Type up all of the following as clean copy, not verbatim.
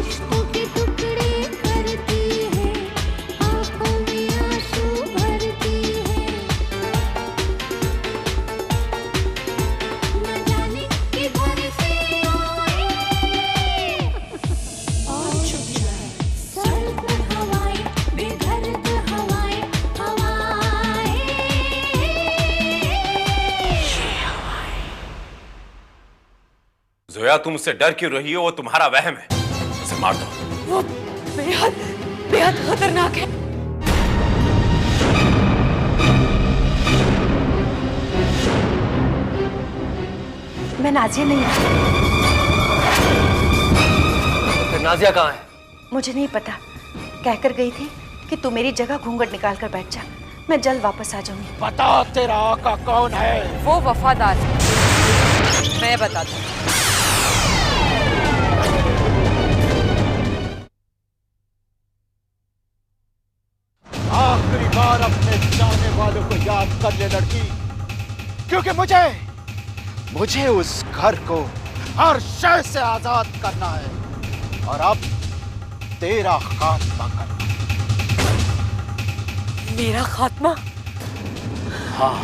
खुशबू के टुकड़े करती है, आंखों में आंसू भरती है। न जाने किधर से आए और छुप जाए सर्द हवाएं, बेदर्द हवाएं, हवाएं। जोया, तुम उससे डर क्यों रही हो? वो तुम्हारा वहम है, उसे मार दो। वो बेहद बेहद खतरनाक है। मैं नाजिया नहीं हूँ। फिर नाजिया कहाँ है? मुझे नहीं पता, कहकर गई थी कि तू मेरी जगह घूंघट निकाल कर बैठ जा, मैं जल्द वापस आ जाऊंगी। बता तेरा आका कौन है? वो वफादार है, मैं बताता हूँ। आखिरी बार अपने चाहने वालों को याद कर ले लड़की, क्योंकि मुझे उस घर को हर शय से आजाद करना है, और अब तेरा खात्मा करना। मेरा खात्मा? हाँ।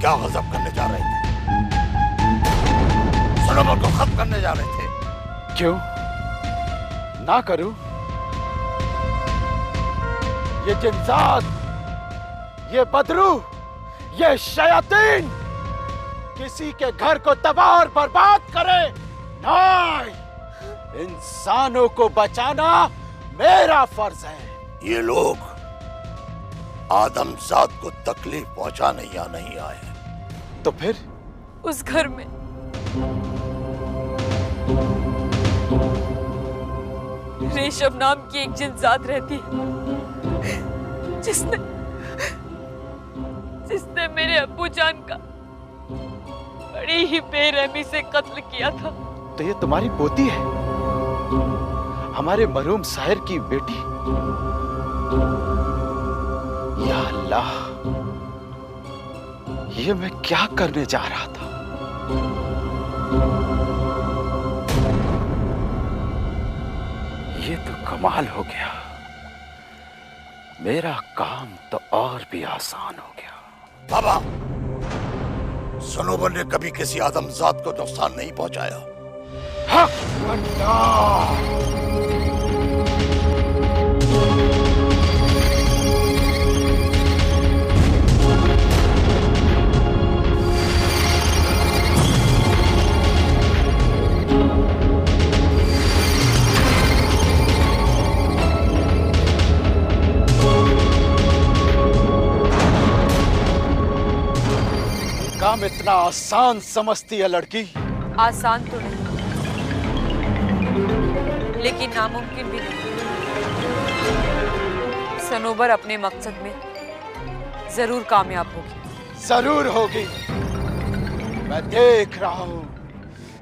क्या गजब करने जा रहे थे? सलोमन को खत्म करने जा रहे थे। क्यों ना करूं? ये जिन्जाद, ये बदरू, ये शयातीन किसी के घर को तबाह और बर्बाद करे? नहीं, इंसानों को बचाना मेरा फर्ज है। ये लोग आदमजाद को तकलीफ पहुंचाने या नहीं आए। तो फिर? उस घर में रेशम नाम की एक जिन्जाद रहती है, जिसने मेरे अब्बू जान का बड़ी ही बेरहमी से कत्ल किया था। तो ये तुम्हारी पोती है, हमारे मरहूम साहिर की बेटी? या अल्लाह, ये मैं क्या करने जा रहा था? ये तो कमाल हो गया, मेरा काम तो और भी आसान हो गया। बाबा, सलोमन ने कभी किसी आदमजात को नुकसान नहीं पहुंचाया। हक अल्लाह। काम इतना आसान समझती है लड़की? आसान तो नहीं, लेकिन नामुमकिन भी नहीं। सनोबर अपने मकसद में जरूर कामयाब होगी। जरूर होगी, मैं देख रहा हूं।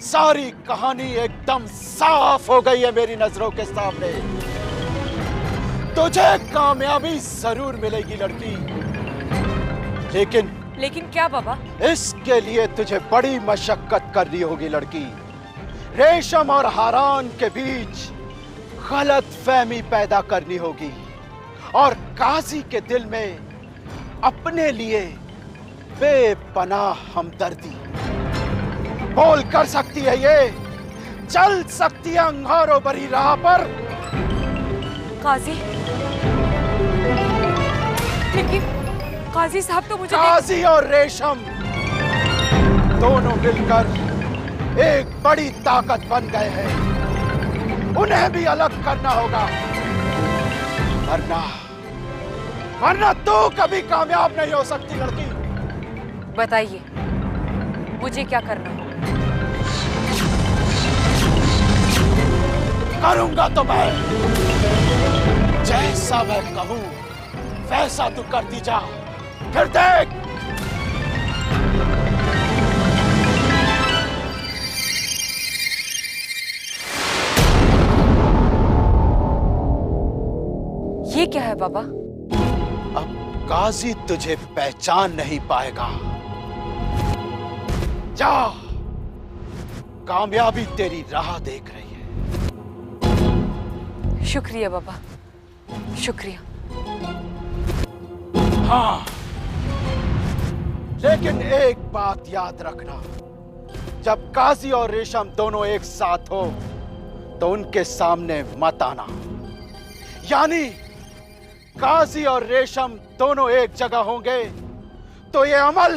सारी कहानी एकदम साफ हो गई है मेरी नजरों के सामने। तुझे कामयाबी जरूर मिलेगी लड़की, लेकिन क्या बाबा? इसके लिए तुझे बड़ी मशक्कत करनी होगी लड़की। रेशम और हारान के बीच गलत फहमी पैदा करनी होगी, और काजी के दिल में अपने लिए बेपनाह हमदर्दी बोल कर सकती है। ये चल सकती है अंगारों भरी राह पर। काजी? लेकिन काजी साहब तो मुझे काजी और रेशम दोनों मिलकर एक बड़ी ताकत बन गए हैं, उन्हें भी अलग करना होगा, वरना तू कभी कामयाब नहीं हो सकती लड़की। बताइए, मुझे क्या करना है? करूंगा तो मैं जैसा मैं कहूं वैसा तू करती जा, फिर देख। ये क्या है बाबा? अब काजी तुझे पहचान नहीं पाएगा। जा, कामयाबी तेरी राह देख रही है। शुक्रिया बाबा, शुक्रिया। हाँ, लेकिन एक बात याद रखना, जब काजी और रेशम दोनों एक साथ हो तो उनके सामने मत आना। यानी काजी और रेशम दोनों एक जगह होंगे तो ये अमल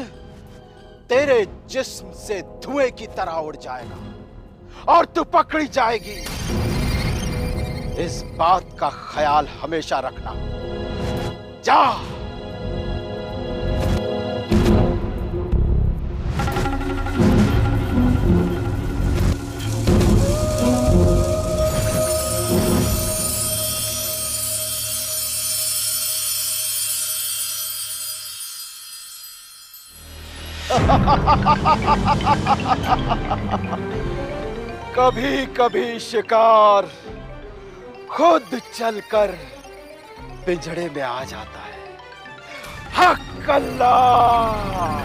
तेरे जिस्म से धुएं की तरह उड़ जाएगा और तू पकड़ी जाएगी। इस बात का ख्याल हमेशा रखना। जा। कभी कभी शिकार खुद चलकर पिंजड़े में आ जाता है। हक अल्लाह।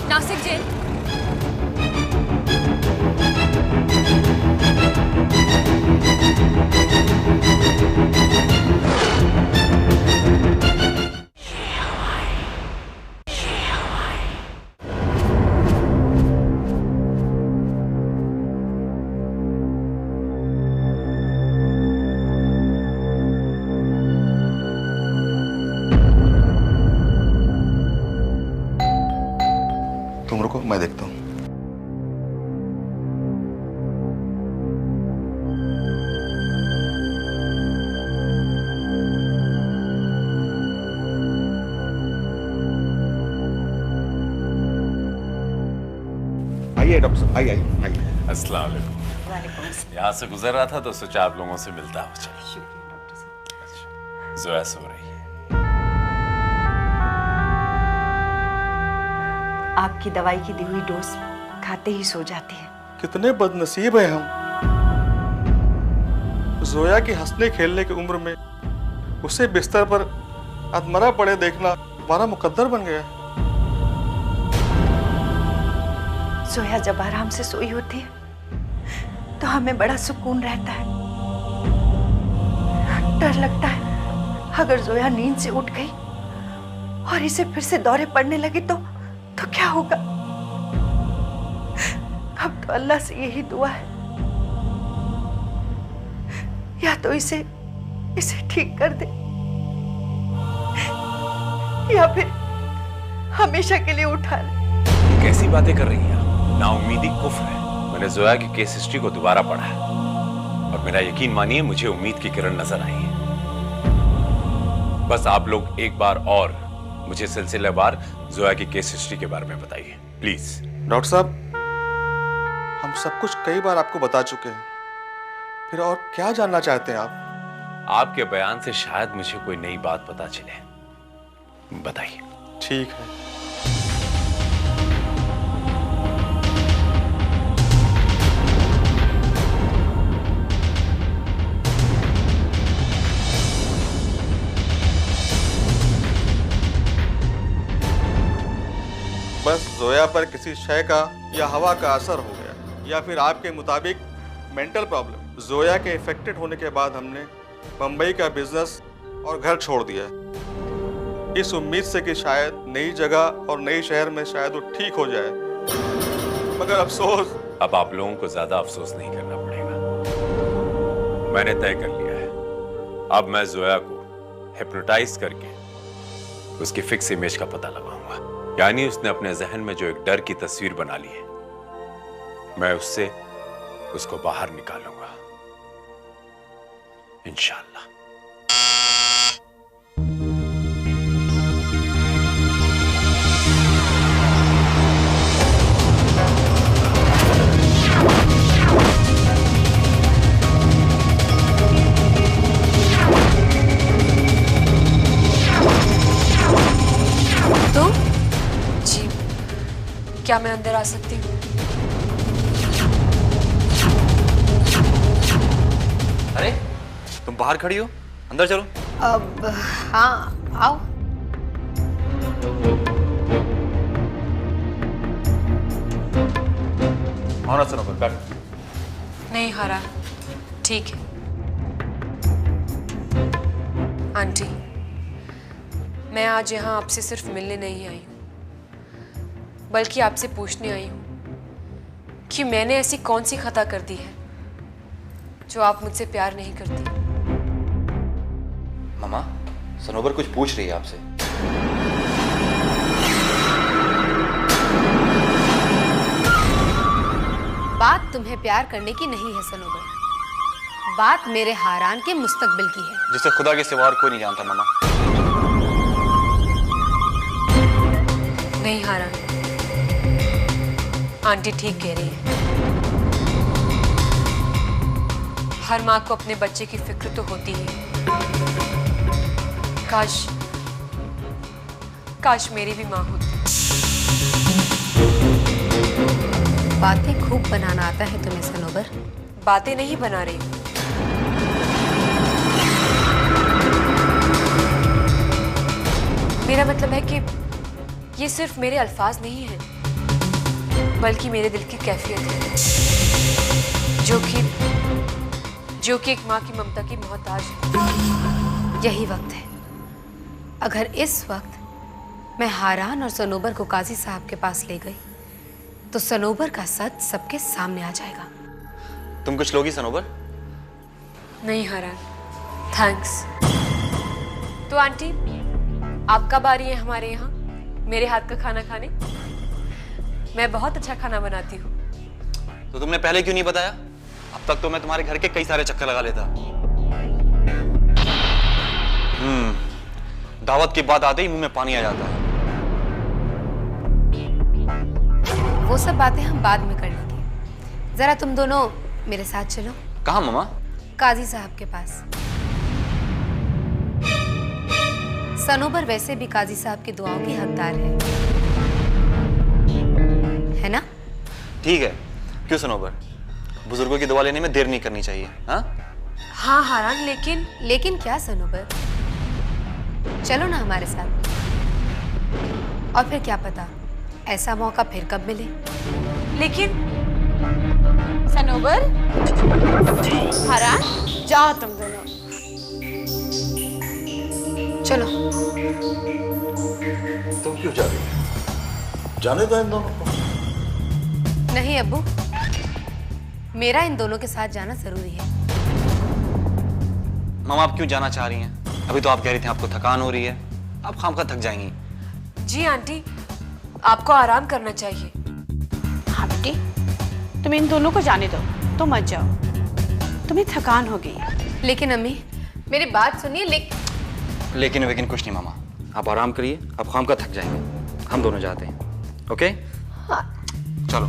नासिक जैन, तुम रुको, मैं देखता हूँ। आइए डॉक्टर साहब, आइए आइए आइए। अस्सलाम वालेकुम। यहाँ से गुजर रहा था तो सोचा आप लोगों से मिलता हूँ। चलो। अच्छा, जोया सो रही है। आपकी दवाई की दी हुई डोज खाते ही सो जाती है। कितने बदनसीब हैं हम। जोया की हंसने खेलने की उम्र में उसे बिस्तर पर अधमरा पड़े देखना हमारा मुकद्दर बन गया। जोया जब आराम से सोई होती है तो हमें बड़ा सुकून रहता है। डर लगता है अगर जोया नींद से उठ गई और इसे फिर से दौरे पड़ने लगे तो क्या होगा। अब तो अल्लाह से यही दुआ है, या तो इसे ठीक कर दे या फिर हमेशा के लिए उठा ले। कैसी बातें कर रही हैं आप? नाउम्मीदी कुफ्र है। मैंने जोया की केस हिस्ट्री को दोबारा पढ़ा है और मेरा यकीन मानिए मुझे उम्मीद की किरण नजर आई है। बस आप लोग एक बार और मुझे सिलसिलेवार जोया की केस हिस्ट्री के बारे में बताइए प्लीज। डॉक्टर साहब, हम सब कुछ कई बार आपको बता चुके हैं, फिर और क्या जानना चाहते हैं आप? आपके बयान से शायद मुझे कोई नई बात पता चले। बताइए। ठीक है। जोया पर किसी शय का या हवा का असर हो गया, या फिर आपके मुताबिक मेंटल प्रॉब्लम। जोया के इफेक्टेड होने के बाद हमने बम्बई का बिजनेस और घर छोड़ दिया है, इस उम्मीद से कि शायद नई जगह और नई शहर में शायद वो ठीक हो जाए। मगर अफसोस, अब आप लोगों को ज्यादा अफसोस नहीं करना पड़ेगा। मैंने तय कर लिया है, अब मैं जोया को हिप्नोटाइज करके उसकी फिक्स इमेज का पता लगाऊंगा। यानी उसने अपने जहन में जो एक डर की तस्वीर बना ली है, मैं उससे उसको बाहर निकालूंगा इंशाअल्लाह। तो जी, क्या मैं अंदर आ सकती हूँ? अरे तुम बाहर खड़ी हो, अंदर चलो। अब हाँ, आओ। आओ ना सनोबर, बैठ। नहीं हारा, ठीक है। आंटी, मैं आज यहाँ आपसे सिर्फ मिलने नहीं आई हूँ, बल्कि आपसे पूछने आई हूँ कि मैंने ऐसी कौन सी खता कर दी है जो आप मुझसे प्यार नहीं करती। मामा, सनोबर कुछ पूछ रही है आपसे। बात तुम्हें प्यार करने की नहीं है सनोबर, बात मेरे हारान के मुस्तकबिल की है, जिसे खुदा के सिवा और कोई नहीं जानता। मामा, नहीं हारा, आंटी ठीक कह रही है। हर माँ को अपने बच्चे की फिक्र तो होती है। काश मेरी भी माँ होती। बातें खूब बनाना आता है तुम्हें सनोबर। बातें नहीं बना रही हूँ, मेरा मतलब है कि ये सिर्फ मेरे अल्फाज नहीं है, बल्कि मेरे दिल की कैफियत है, जो कि एक माँ की ममता की मोहताज है। यही वक्त है, अगर इस वक्त मैं हारान और सनोबर को काजी साहब के पास ले गई तो सनोबर का सच सबके सामने आ जाएगा। तुम कुछ लोगी सनोबर? नहीं हारान, थैंक्स। तो आंटी, आप कब आ रही हैं हमारे यहाँ मेरे हाथ का खाना खाने? मैं बहुत अच्छा खाना बनाती हूँ। तो तुमने पहले क्यों नहीं बताया? अब तक तो मैं तुम्हारे घर के कई सारे चक्कर लगा लेता। दावत की बात आते ही मुंह में पानी आ जाता है। वो सब बातें हम बाद में कर लेंगे, जरा तुम दोनों मेरे साथ चलो। कहाँ मामा? काजी साहब के पास। सनोबर वैसे भी काजी साहब की दुआओं की हकदार है ना? ठीक है, क्यों सनोबर? बुजुर्गों की दुआ लेने में देर नहीं करनी चाहिए। हाँ हारान, लेकिन क्या सनोबर? चलो ना हमारे साथ, और फिर क्या पता ऐसा मौका फिर कब मिले। लेकिन सनोबर, हारान, जाओ तुम दोनों। चलो। तुम क्यों जा रही हो? जाने दो इन दोनों को। नहीं अब्बू, मेरा इन दोनों के साथ जाना जरूरी है। मामा, आप क्यों जाना चाह रही हैं? अभी तो आप कह रही थी आपको थकान हो रही है, आप खामखा थक जाएंगी। जी आंटी, आपको आराम करना चाहिए। हाँ बेटी, तुम इन दोनों को जाने दो, तुम मत जाओ, तुम्हें थकान हो गई। लेकिन अम्मी, मेरी बात सुनिए। लेकिन कुछ नहीं मामा, आप आराम करिए, आप खामखा थक जाएंगे। हम दोनों जाते हैं, ओके? हाँ। चलो।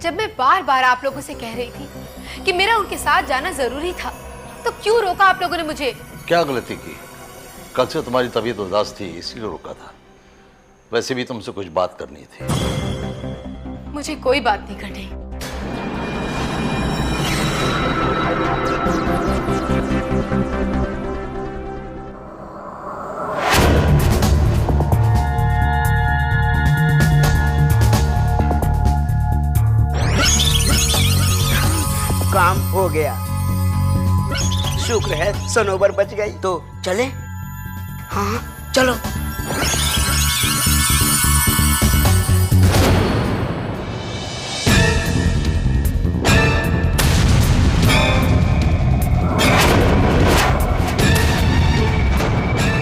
जब मैं बार बार आप लोगों से कह रही थी कि मेरा उनके साथ जाना जरूरी था, तो क्यों रोका आप लोगों ने मुझे? क्या गलती की? कल से तुम्हारी तबीयत उदास थी, इसलिए रोका था। वैसे भी तुमसे कुछ बात करनी थी। मुझे कोई बात नहीं करनी। काम हो गया। शुक्र है सनोबर बच गई। तो चले? हाँ चलो।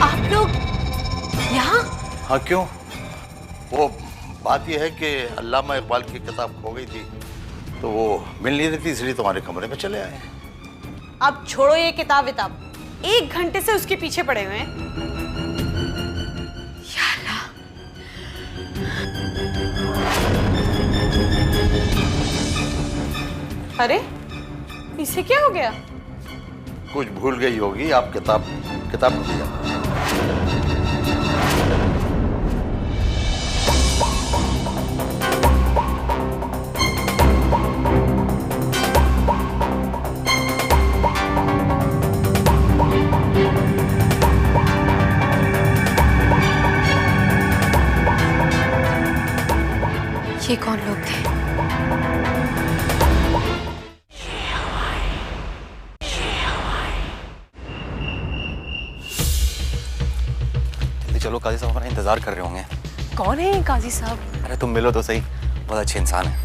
आप लोग यहाँ? हाँ क्यों? वो बात यह है कि अल्लामा इकबाल की किताब खो गई थी, तो वो मिल नहीं रही थी, इसलिए तुम्हारे कमरे में चले आए। अब छोड़ो ये किताब विताब, 1 घंटे से उसके पीछे पड़े हुए हैं। या अल्लाह। अरे इसे क्या हो गया? कुछ भूल गई होगी। आप किताब भूल। ये कौन लोग थे? जल्दी चलो, काजी साहब हमारा इंतजार कर रहे होंगे। कौन है ये काजी साहब? अरे तुम मिलो तो सही, बहुत अच्छे इंसान है।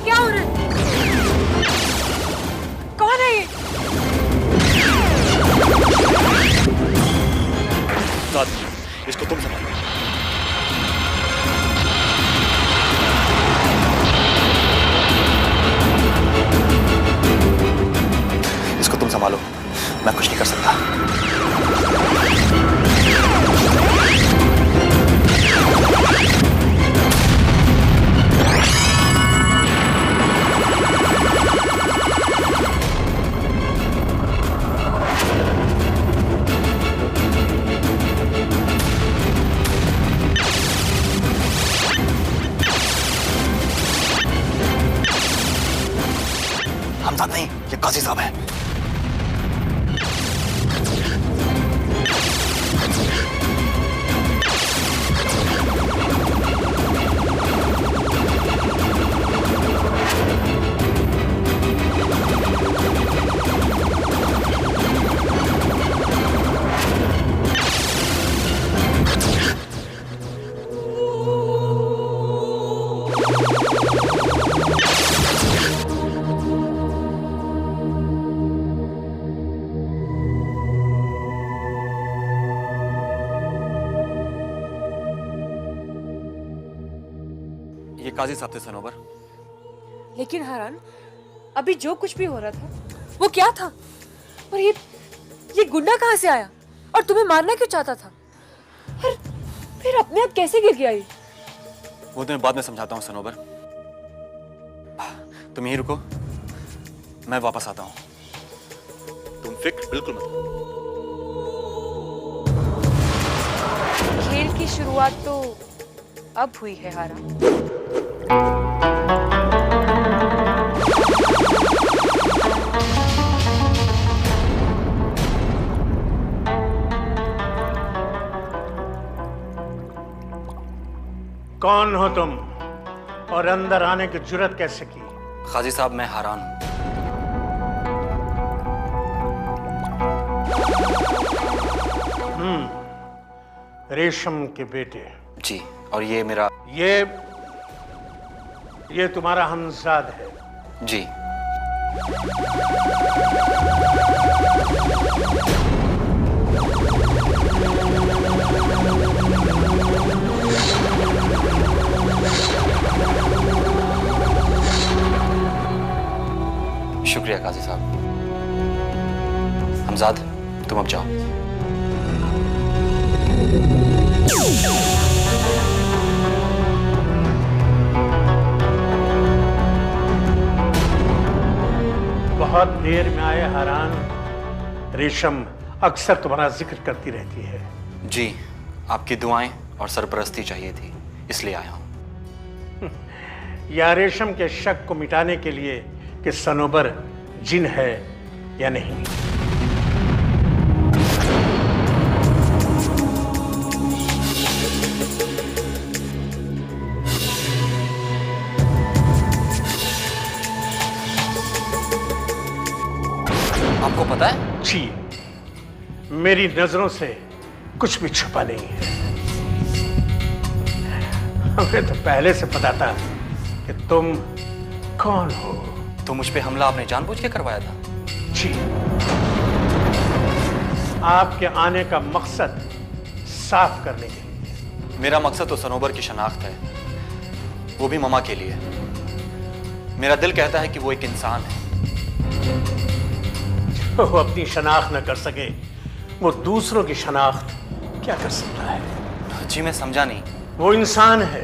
क्या हो रहा है? कौन है ये? इसको तुम संभालो। इसको तुम संभालो, मैं कुछ नहीं कर सकता। हमजाद नहीं, ये काजी साहब है। ये काजी साहब थे सनोबर। लेकिन हरान, अभी जो कुछ भी हो रहा था वो क्या था? और ये गुंडा कहाँ से आया और तुम्हें मारना क्यों चाहता था? और फिर अपने आप कैसे गिर गया ये? वो तुम्हें बाद में समझाता हूँ सनोबर, तुम यहीं रुको, मैं वापस आता हूँ। तुम फिक्र बिल्कुल मत करो। खेल की शुरुआत तो अब हुई है हारान। कौन हो तुम और अंदर आने की जुर्रत कैसे की? काजी साहब, मैं हारान हूँ। रेशम के बेटे। जी, और ये मेरा ये तुम्हारा हमजाद है। जी। शुक्रिया काजी साहब। हमजाद, तुम अब जाओ। बहुत देर में आए हारान। रेशम अक्सर तुम्हारा जिक्र करती रहती है। जी, आपकी दुआएं और सरपरस्ती चाहिए थी, इसलिए आया हूं। या रेशम के शक को मिटाने के लिए कि सनोबर जिन है या नहीं। आपको पता है? जी, मेरी नजरों से कुछ भी छुपा नहीं है। हमें तो पहले से पता था कि तुम कौन हो। तो मुझ पे हमला आपने जानबूझ के करवाया था? जी, आपके आने का मकसद साफ करने के लिए। मेरा मकसद तो सनोबर की शनाख्त है, वो भी ममा के लिए। मेरा दिल कहता है कि वो एक इंसान है। वो अपनी शनाख्त न कर सके, वो दूसरों की शनाख्त क्या कर सकता है? जी मैं समझा नहीं। वो इंसान है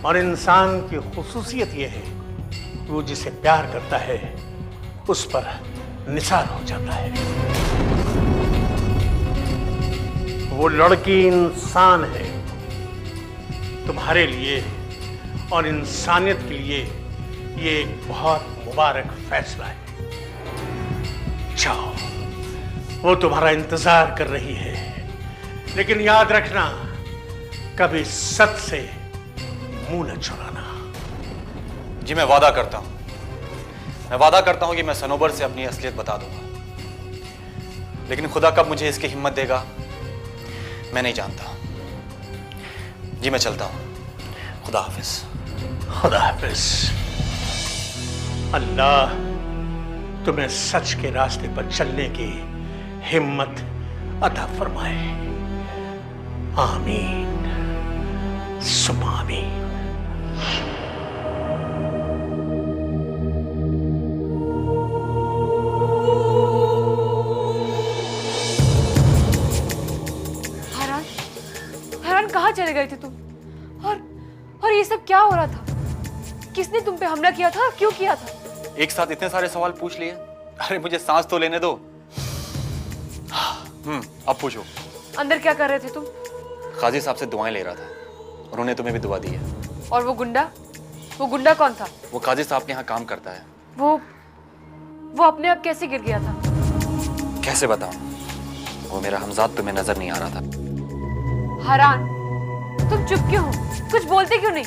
और इंसान की खुसूसियत ये है कि वो जिसे प्यार करता है उस पर निसार हो जाता है। वो लड़की इंसान है तुम्हारे लिए और इंसानियत के लिए। ये एक बहुत मुबारक फैसला है। जाओ, वो तुम्हारा इंतजार कर रही है, लेकिन याद रखना कभी सच से मुंह न चुराना। जी मैं वादा करता हूं, मैं वादा करता हूं कि मैं सनोबर से अपनी असलियत बता दूंगा, लेकिन खुदा कब मुझे इसकी हिम्मत देगा मैं नहीं जानता। जी मैं चलता हूं। खुदा हाफिज। खुदा हाफिज। अल्लाह तुम्हें सच के रास्ते पर चलने की हिम्मत अता फरमाए। आमीन सुम्मा आमीन। हरान, हरान कहाँ चले गए थे तुम? और ये सब क्या हो रहा था? किसने तुम पे हमला किया था और क्यों किया था? एक साथ इतने सारे सवाल पूछ लिए। अरे मुझे सांस तो लेने दो। अब पूछो। अंदर क्या कर रहे थे तुम? काजी साहब से दुआएं ले रहा था, उन्होंने तुम्हें भी दुआ दी है। और वो गुंडा कौन था? वो काजी साहब के यहाँ काम करता है। वो अपने आप कैसे गिर गया था? कैसे बताऊं? वो मेरा हमजाद तुम्हें नजर नहीं आ रहा था। हरान, तुम चुप क्यों हो? कुछ बोलते क्यों नहीं?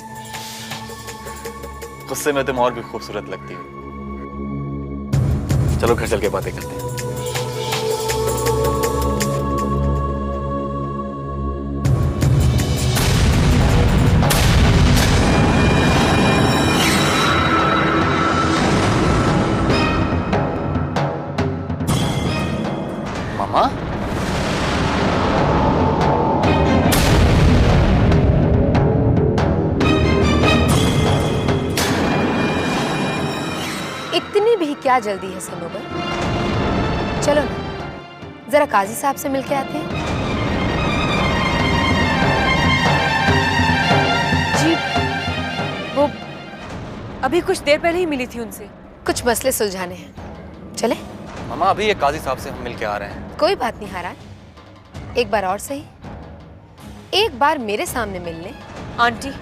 गुस्से में तुम और भी खूबसूरत लगती हो। चलो घर चल के बातें करते हैं। मामा, इतनी भी क्या जल्दी है सनोबर? चलो ना, जरा काजी साहब से मिलके आते हैं। जी, वो अभी कुछ देर पहले ही मिली थी उनसे। कुछ मसले सुलझाने हैं। चले? मामा अभी एक काजी साहब से हम मिलके आ रहे हैं। कोई बात नहीं हारान, एक बार और सही, एक बार मेरे सामने मिल ले। आंटी,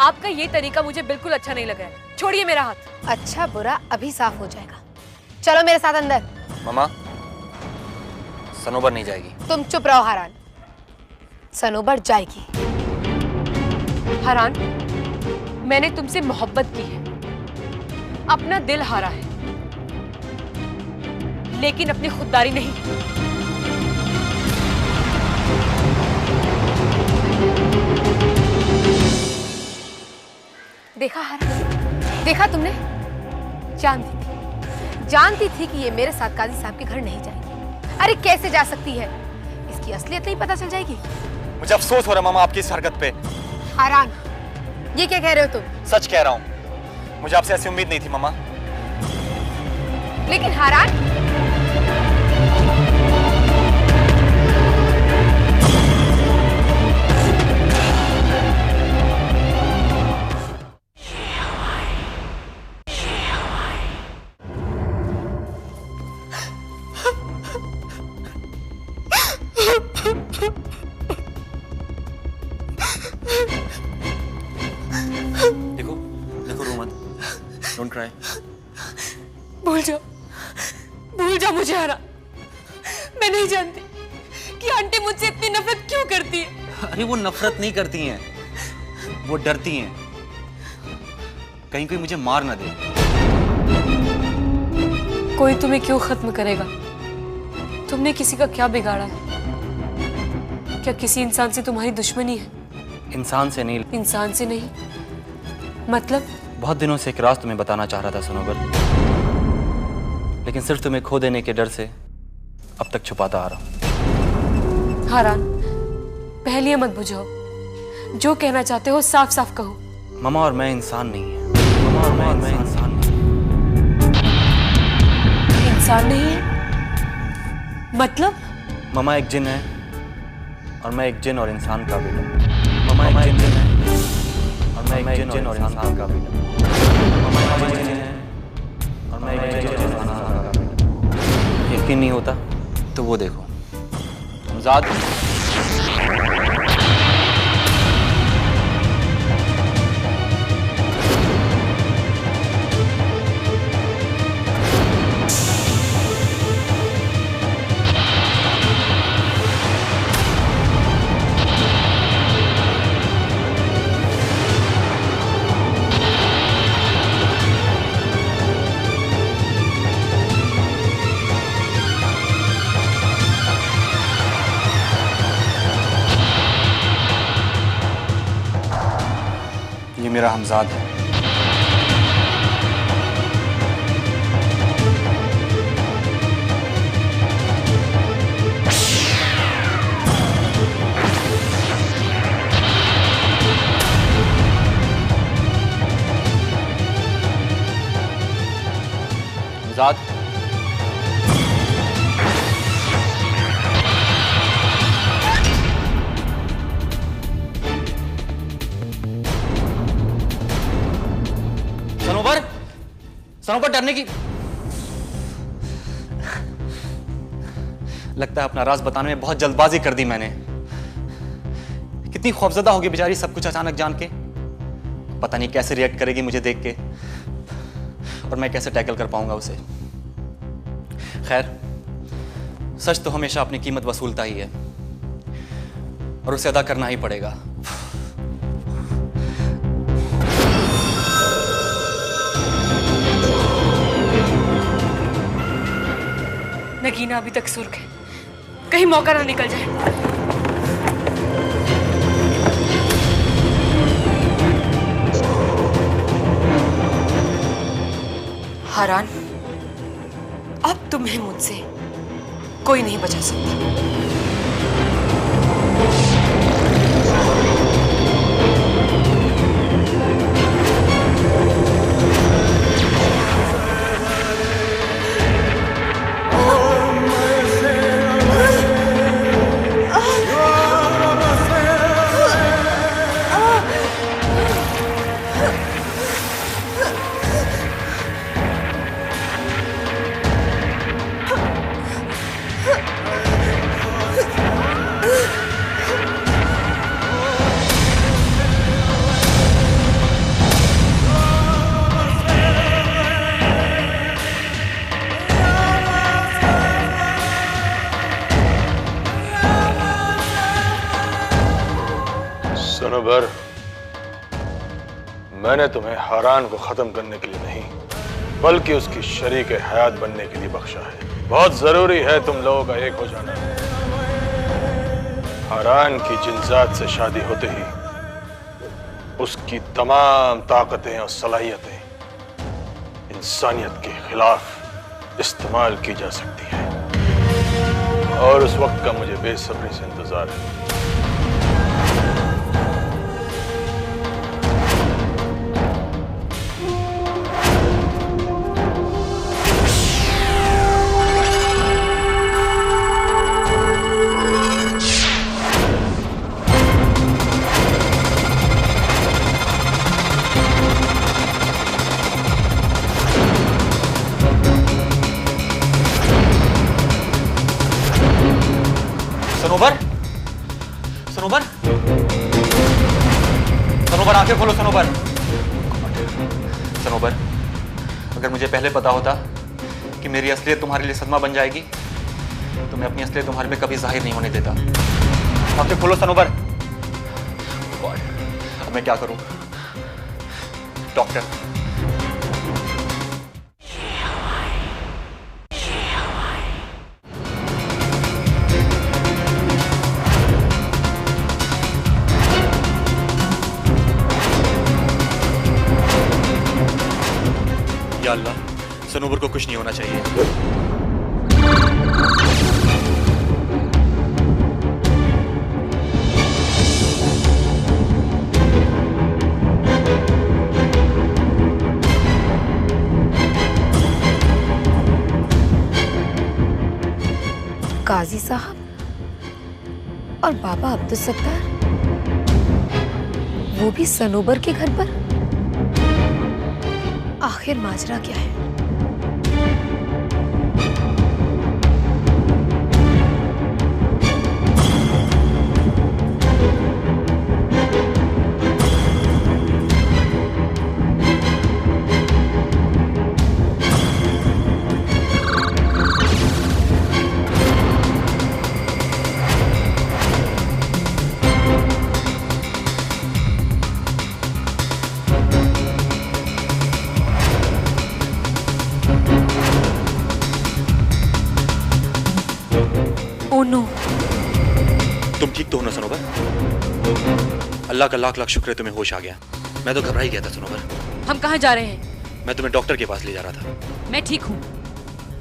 आपका ये तरीका मुझे बिल्कुल अच्छा नहीं लगा है। छोड़िए मेरा हाथ। अच्छा बुरा अभी साफ हो जाएगा। चलो मेरे साथ अंदर। मामा, सनोबर नहीं जाएगी। तुम चुप रहो हारान, सनोबर जाएगी। हारान, मैंने तुमसे मोहब्बत की है, अपना दिल हारा है, लेकिन अपनी खुददारी नहीं। देखा हारान, देखा तुमने? जानती थी कि ये मेरे साथ काजी साहब के घर नहीं जाएगी। अरे कैसे जा सकती है? इसकी असलियत नहीं पता चल जाएगी। मुझे अफसोस हो रहा मामा आपकी इस हरकत पे। हारान, ये क्या कह रहे हो तुम? सच कह रहा हूँ, मुझे आपसे ऐसी उम्मीद नहीं थी मामा। लेकिन हारान, देखो देखो, रो मत, डोंट क्राई। भूल जाओ मुझे हारा। मैं नहीं जानती कि आंटी मुझसे इतनी नफरत क्यों करती है। अरे वो नफरत नहीं करती हैं, वो डरती हैं कहीं कोई मुझे मार ना दे। कोई तुम्हें क्यों खत्म करेगा? तुमने किसी का क्या बिगाड़ा है? क्या किसी इंसान से तुम्हारी दुश्मनी है? इंसान से नहीं। इंसान से नहीं मतलब? बहुत दिनों से एक राज तुम्हें बताना चाह रहा था सनोबर, लेकिन सिर्फ तुम्हें खो देने के डर से अब तक छुपाता आ रहा हूं। हारान, पहेलियां मत बुझाओ, जो कहना चाहते हो साफ साफ कहो। मामा और मैं इंसान नहीं है। मामा और मैं इंसान नहीं। इंसान नहीं है मतलब? मामा एक जिन है और मैं एक जिन और इंसान का बेटा। मामा एक जिन है और मैं एक जिन और इंसान का बेटा। मामा एक जिन है और मैं एक जिन और इंसान का बेटा। यकीन नहीं होता तो वो देखो। हमजाद, ये मेरा हमजाद है। हमजाद, सनोबर डरने की लगता है अपना राज बताने में बहुत जल्दबाजी कर दी मैंने। कितनी खौफजदा होगी बेचारी सब कुछ अचानक जान के। पता नहीं कैसे रिएक्ट करेगी मुझे देख के, और मैं कैसे टैकल कर पाऊंगा उसे। खैर, सच तो हमेशा अपनी कीमत वसूलता ही है और उसे अदा करना ही पड़ेगा। नगीना अभी तक सुर्ख है, कहीं मौका ना निकल जाए। हारान, अब तुम्हें मुझसे कोई नहीं बचा सकता। सनोबर, मैंने तुम्हें हारान को खत्म करने के लिए नहीं, बल्कि उसकी शरीक हयात बनने के लिए बख्शा है। बहुत जरूरी है तुम लोगों का एक हो जाना। हारान की जिनजात से शादी होते ही उसकी तमाम ताकतें और सलाहियतें इंसानियत के खिलाफ इस्तेमाल की जा सकती हैं, और उस वक्त का मुझे बेसब्री से इंतजार है। सनोबर, सनोबर, सनोबर आंखें खोलो सनोबर। सनोबर, अगर मुझे पहले पता होता कि मेरी असलियत तुम्हारे लिए सदमा बन जाएगी तो मैं अपनी असलियत तुम्हारे में कभी जाहिर नहीं होने देता। आंखें खोलो सनोबर। अब मैं क्या करूं? डॉक्टर, या अल्लाह, सनोबर को कुछ नहीं होना चाहिए। काजी साहब और बाबा अब्दुल सत्तार, वो भी सनोबर के घर पर। आखिर माजरा क्या है? Oh no. तुम ठीक तो हो ना सनोबर? अल्लाह का लाख लाख शुक्र है तुम्हें होश आ गया। मैं तो घबरा ही गया था सनोबर। हम कहाँ जा रहे हैं? मैं तुम्हें डॉक्टर के पास ले जा रहा था। मैं ठीक हूँ,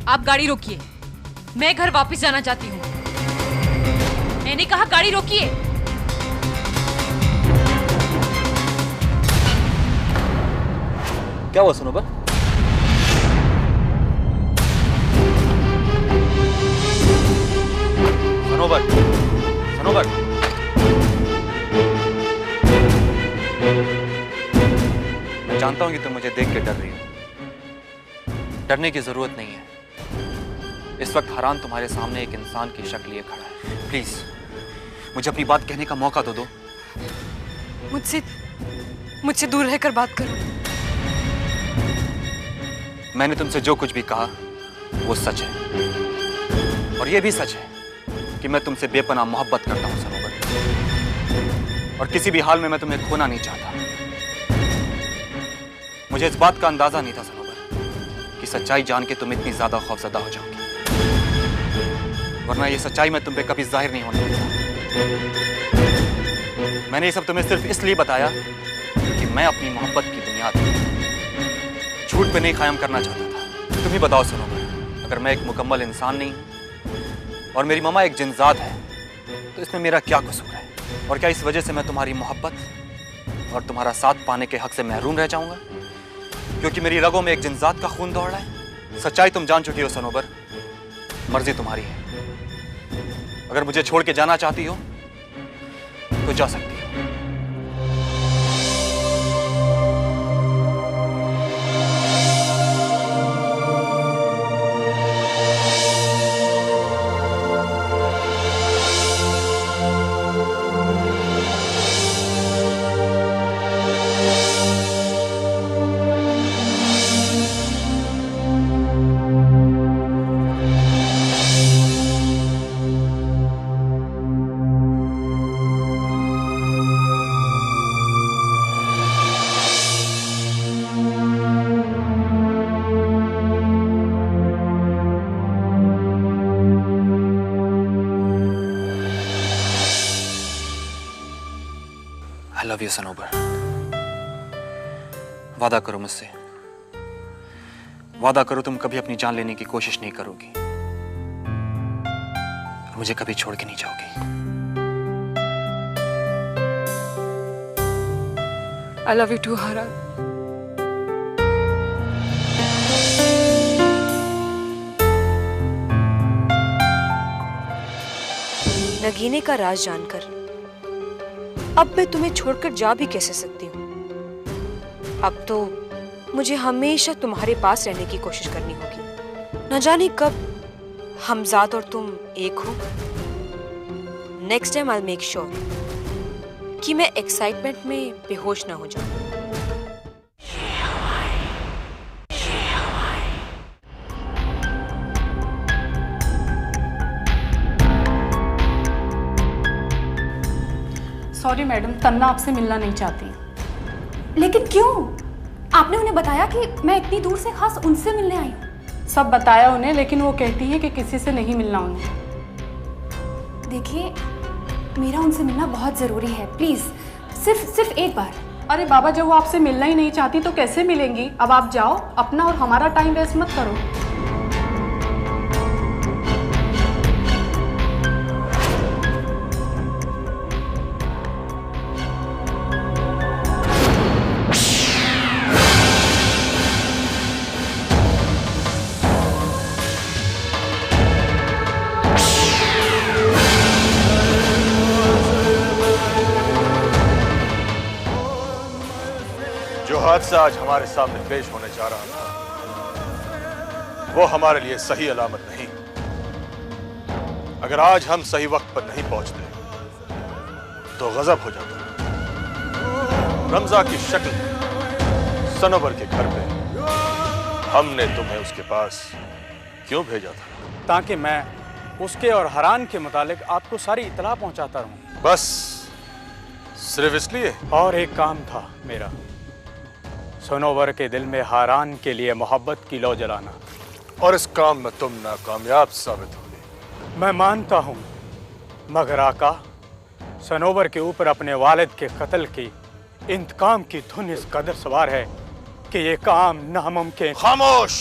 आप गाड़ी रोकिए। मैं घर वापस जाना चाहती हूँ। मैंने कहा गाड़ी रोकिए। क्या हुआ सनोबर? सनोबर, सनोबर, मैं जानता हूं कि तुम मुझे देख के डर रही हो। डरने की जरूरत नहीं है। इस वक्त हरान तुम्हारे सामने एक इंसान की शक्ल लिए खड़ा है। प्लीज मुझे अपनी बात कहने का मौका तो दो। मुझसे दूर रहकर बात करो। मैंने तुमसे जो कुछ भी कहा वो सच है, और ये भी सच है कि मैं तुमसे बेपनाह मोहब्बत करता हूं सनोबर, और किसी भी हाल में मैं तुम्हें खोना नहीं चाहता। मुझे इस बात का अंदाजा नहीं था सनोबर कि सच्चाई जान के तुम इतनी ज्यादा खौफजदा हो जाओगी, वरना ये सच्चाई मैं तुम पे कभी जाहिर नहीं होने देता। मैंने ये सब तुम्हें सिर्फ इसलिए बताया क्योंकि मैं अपनी मोहब्बत की बुनियाद झूठ पे नहीं कायम करना चाहता था। तुम ही बताओ सनोबर, अगर मैं एक मुकम्मल इंसान नहीं हूं और मेरी ममा एक जिनजात है तो इसमें मेरा क्या कसूर है? और क्या इस वजह से मैं तुम्हारी मोहब्बत और तुम्हारा साथ पाने के हक से महरूम रह जाऊंगा क्योंकि मेरी रगों में एक जिनजात का खून दौड़ रहा है? सच्चाई तुम जान चुकी हो सनोबर, मर्जी तुम्हारी है। अगर मुझे छोड़ के जाना चाहती हो तो जा सकती हो। I love you Sanobar. वादा करो मुझसे, वादा करो तुम कभी अपनी जान लेने की कोशिश नहीं करोगी और मुझे कभी छोड़ के नहीं जाओगी। I love you too, हारान। नगीने का राज जानकर अब मैं तुम्हें छोड़कर जा भी कैसे सकती हूँ? अब तो मुझे हमेशा तुम्हारे पास रहने की कोशिश करनी होगी। न जाने कब हमजाद और तुम एक हो। Next time I will make sure कि मैं एक्साइटमेंट में बेहोश ना हो जाऊं। सॉरी मैडम, तन्ना आपसे मिलना नहीं चाहती। लेकिन क्यों? आपने उन्हें बताया कि मैं इतनी दूर से खास उनसे मिलने आई हूँ। सब बताया उन्हें, लेकिन वो कहती है कि किसी से नहीं मिलना उन्हें। देखिए, मेरा उनसे मिलना बहुत ज़रूरी है, प्लीज़ सिर्फ एक बार। अरे बाबा, जब वो आपसे मिलना ही नहीं चाहती तो कैसे मिलेंगी? अब आप जाओ, अपना और हमारा टाइम वेस्ट मत करो। जो हादसा आज हमारे सामने पेश होने जा रहा था, वो हमारे लिए सही अलामत नहीं। अगर आज हम सही वक्त पर नहीं पहुंचते तो गजब हो जाता। रमजा की शक्ल सनोबर के घर पे हमने तुम्हें उसके पास क्यों भेजा था? ताकि मैं उसके और हरान के मुतालिक आपको सारी इतला पहुंचाता रहूं। बस सिर्फ इसलिए? और एक काम था मेरा, सनोवर के दिल में हारान के लिए मोहब्बत की लौ जलाना। और इस काम में तुम नाकामयाब साबित होगे। मैं मानता हूं, मगर आका, सनोवर के ऊपर अपने वालिद के कत्ल की इंतकाम की धुन इस कदर सवार है कि ये काम नामुमकिन। खामोश!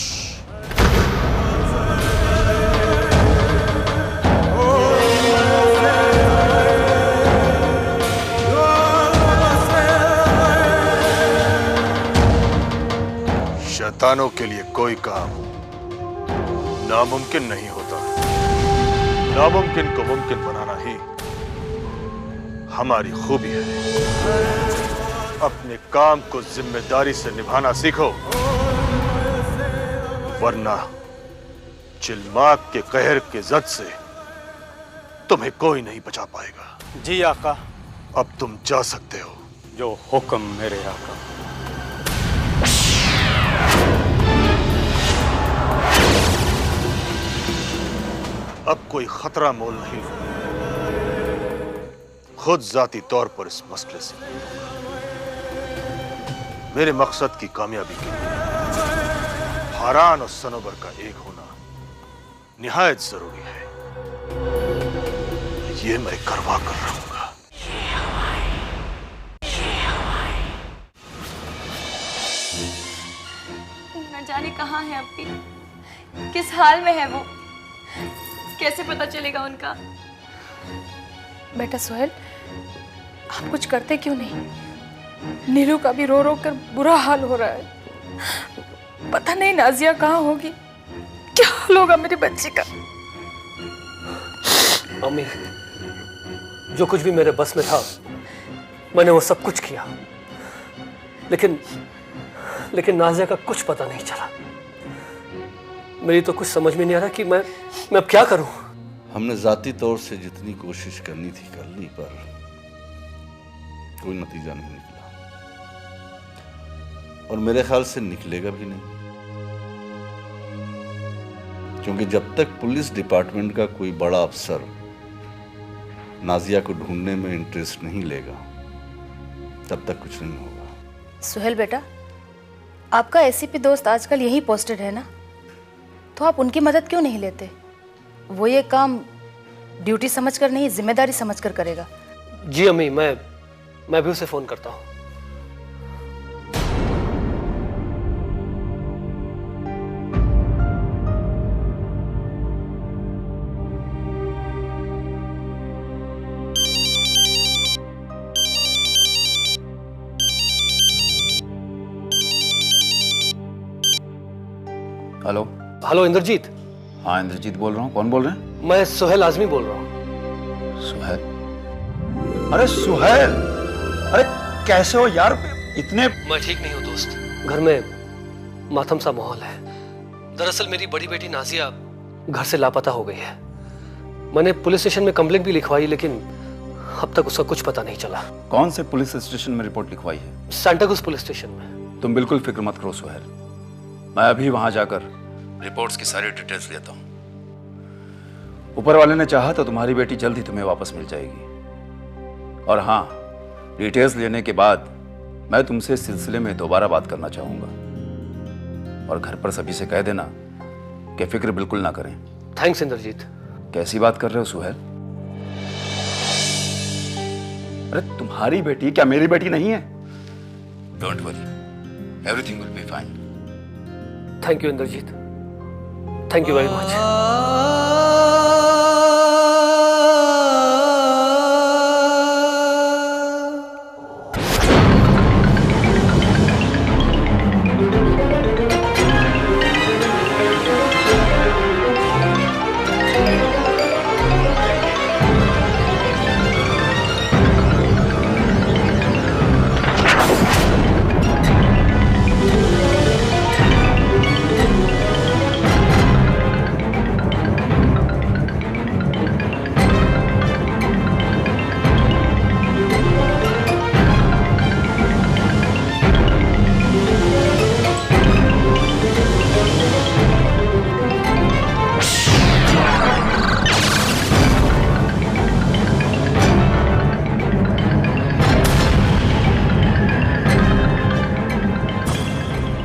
शैतानों के लिए कोई काम नामुमकिन नहीं होता। नामुमकिन को मुमकिन बनाना ही हमारी खूबी है। अपने काम को जिम्मेदारी से निभाना सीखो, वरना चिल्माक के कहर के जद से तुम्हें कोई नहीं बचा पाएगा। जी आका। अब तुम जा सकते हो। जो हुक्म मेरे आका। अब कोई खतरा मोल नहीं लूंगा। खुद जाती तौर पर इस मसले से मेरे मकसद की कामयाबी के लिए हारान और सनोबर का एक होना निहायत जरूरी है। ये मैं करवा कर रहूंगा। न जाने कहाँ है अभी, किस हाल में है वो, कैसे पता चलेगा उनका? बेटा सोहेल, आप कुछ करते क्यों नहीं? नीलू का भी रो रो कर बुरा हाल हो रहा है। पता नहीं नाजिया कहाँ होगी, क्या हाल होगा मेरी बच्ची का। अम्मी, जो कुछ भी मेरे बस में था मैंने वो सब कुछ किया, लेकिन नाजिया का कुछ पता नहीं चला। मेरी तो कुछ समझ में नहीं आ रहा कि मैं अब क्या करूं। हमने जाती तौर से जितनी कोशिश करनी थी कर ली, पर कोई नतीजा नहीं निकला और मेरे ख्याल से निकलेगा भी नहीं, क्योंकि जब तक पुलिस डिपार्टमेंट का कोई बड़ा अफसर नाजिया को ढूंढने में इंटरेस्ट नहीं लेगा तब तक कुछ नहीं होगा। सोहेल बेटा, आपका एसीपी दोस्त आजकल यही पोस्टेड है ना, तो आप उनकी मदद क्यों नहीं लेते? वो ये काम ड्यूटी समझकर नहीं, जिम्मेदारी समझकर करेगा। जी अम्मी, मैं भी उसे फोन करता हूँ। हेलो। हेलो इंद्रजीत। हाँ इंद्रजीत बोल रहा हूँ। कौन बोल रहे हैं? मैं सुहेल आजमी बोल रहा हूँ। सुहेल? अरे सुहेल, अरे कैसे हो यार? इतने मैं ठीक नहीं हूँ दोस्त, घर में मातम सा माहौल है। दरअसल मेरी बड़ी बेटी नाजिया घर से लापता हो गई है। मैंने पुलिस स्टेशन में कंप्लेंट भी लिखवाई, लेकिन अब तक उसका कुछ पता नहीं चला। कौन से पुलिस स्टेशन में रिपोर्ट लिखवाई है? सांताक्रूज पुलिस स्टेशन में। तुम बिल्कुल फिक्र मत करो सुहेल, मैं अभी वहां जाकर रिपोर्ट्स की सारी डिटेल्स लेता हूं। ऊपर वाले ने चाहा तो तुम्हारी बेटी जल्द ही तुम्हें वापस मिल जाएगी। और हाँ, डिटेल्स लेने के बाद मैं तुमसे इस सिलसिले में दोबारा बात करना चाहूंगा। और घर पर सभी से कह देना कि फिक्र बिल्कुल ना करें। थैंक्स इंद्रजीत। कैसी बात कर रहे हो सुहेल? अरे तुम्हारी बेटी क्या मेरी बेटी नहीं है? Don't worry, everything will be fine. Thank you Indrajit, thank you very much.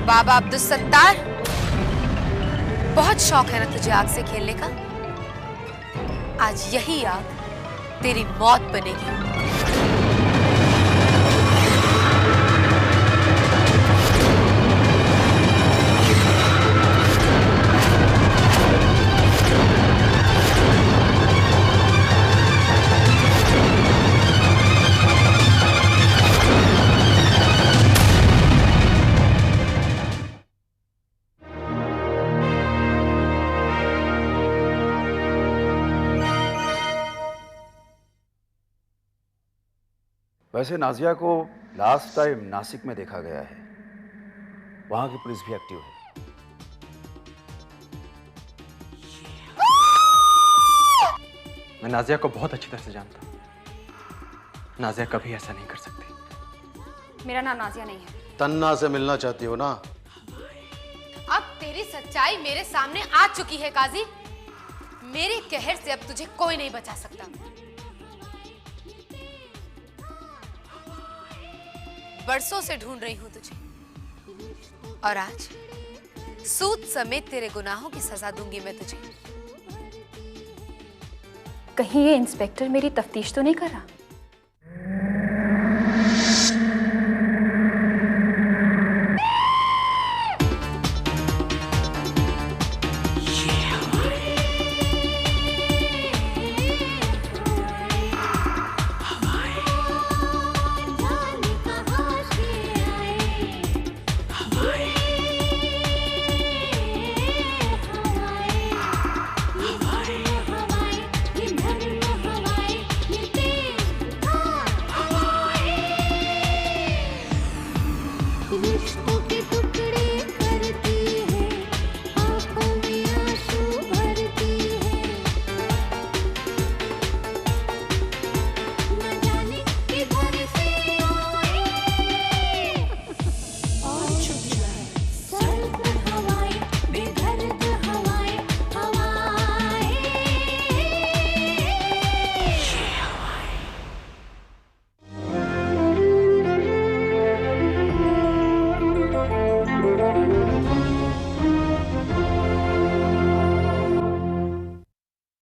Baba Abdul Sattar, बहुत शौक है ना तुझे आग से खेलने का? आज यही आग तेरी मौत बनेगी। वैसे नाजिया को लास्ट टाइम नासिक में देखा गया है, वहां की पुलिस भी एक्टिव है। मैं नाजिया को बहुत अच्छी तरह से जानता हूं। नाजिया कभी ऐसा नहीं कर सकती। मेरा नाम नाजिया नहीं है। तन्ना से मिलना चाहती हो ना? अब तेरी सच्चाई मेरे सामने आ चुकी है काजी। मेरे कहर से अब तुझे कोई नहीं बचा सकता। बरसों से ढूंढ रही हूं तुझे, और आज सूद समेत तेरे गुनाहों की सजा दूंगी मैं तुझे। कहीं ये इंस्पेक्टर मेरी तफ्तीश तो नहीं कर रहा?